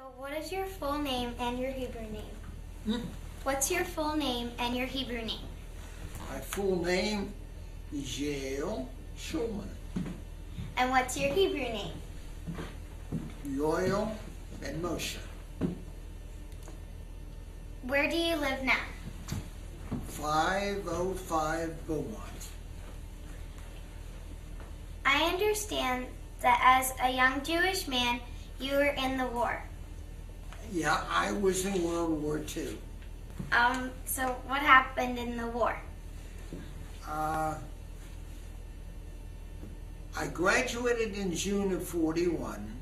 What is your full name and your Hebrew name? What's your full name and your Hebrew name? My full name is Yale Schulman. And what's your Hebrew name? Yoel and Moshe. Where do you live now? 505 Beaumont. I understand that as a young Jewish man, you were in the war. Yeah, I was in World War II. So what happened in the war? I graduated in June of 41.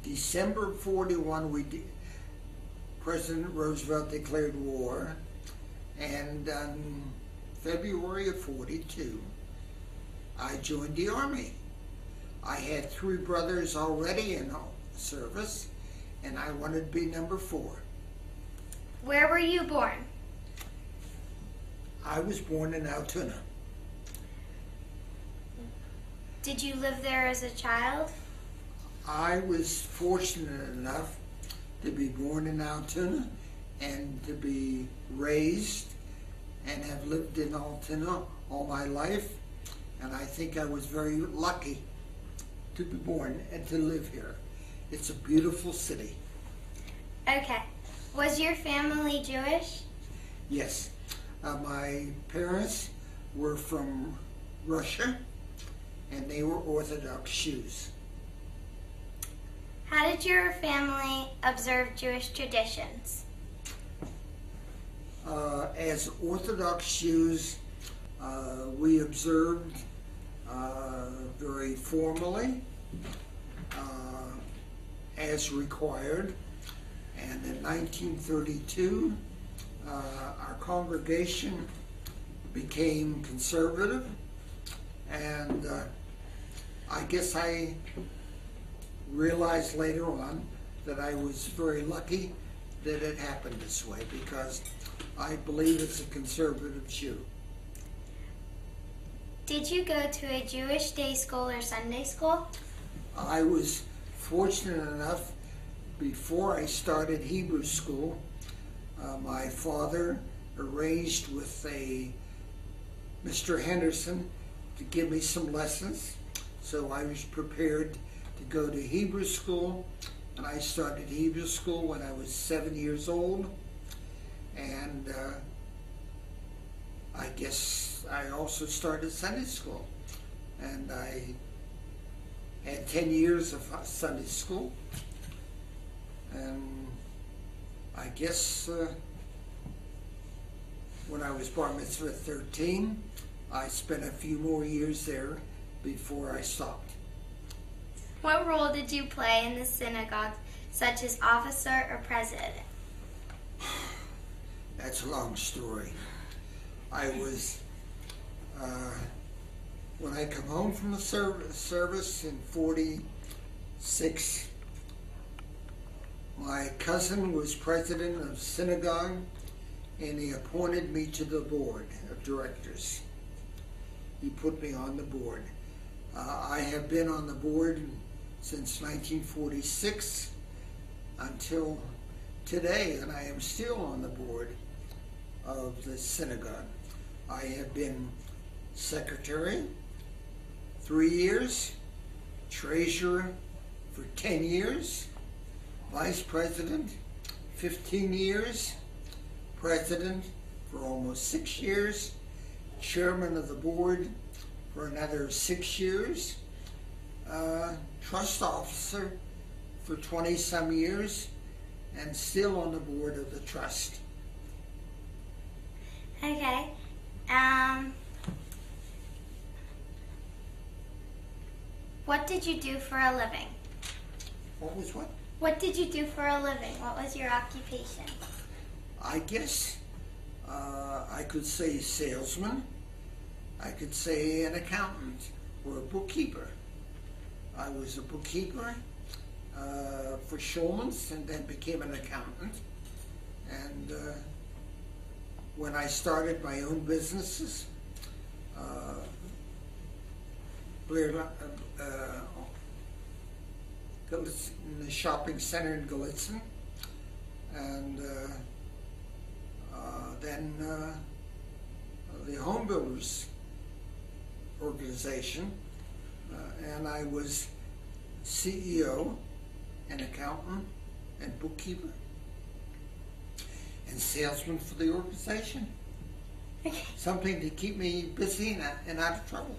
December of 41, President Roosevelt declared war. And February of 42, I joined the Army. I had 3 brothers already in service, and I wanted to be number 4. Where were you born? I was born in Altoona. Did you live there as a child? I was fortunate enough to be born in Altoona and to be raised and have lived in Altoona all my life. And I think I was very lucky to be born and to live here. It's a beautiful city. Okay. Was your family Jewish? Yes. My parents were from Russia, and they were Orthodox Jews. How did your family observe Jewish traditions? As Orthodox Jews, we observed very formally, as required. And in 1932, our congregation became conservative, and I guess I realized later on that I was very lucky that it happened this way, because I believe it's a conservative Jew. Did you go to a Jewish day school or Sunday school? I was fortunate enough, before I started Hebrew school, my father arranged with Mr. Henderson to give me some lessons. So I was prepared to go to Hebrew school, and I started Hebrew school when I was 7 years old. And I guess I also started Sunday school. And I had 10 years of Sunday school. And I guess when I was bar mitzvah 13, I spent a few more years there before I stopped. What role did you play in the synagogue, such as officer or president? That's a long story. I was, when I come home from the service in 46, my cousin was president of synagogue, and he appointed me to the board of directors. He put me on the board. I have been on the board since 1946 until today, and I am still on the board of the synagogue. I have been secretary 3 years, treasurer for 10 years, vice president 15 years, president for almost 6 years, chairman of the board for another 6 years, trust officer for 20-some years, and still on the board of the trust. Okay. What did you do for a living? What was what? What did you do for a living? What was your occupation? I guess I could say salesman. I could say an accountant or a bookkeeper. I was a bookkeeper for Schulman's, and then became an accountant. And when I started my own businesses, in the shopping center in Gallitzin, and then the Home Builders Organization, and I was CEO and accountant and bookkeeper and salesman for the organization. Something to keep me busy and out of trouble.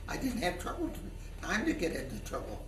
I didn't have time to get into trouble.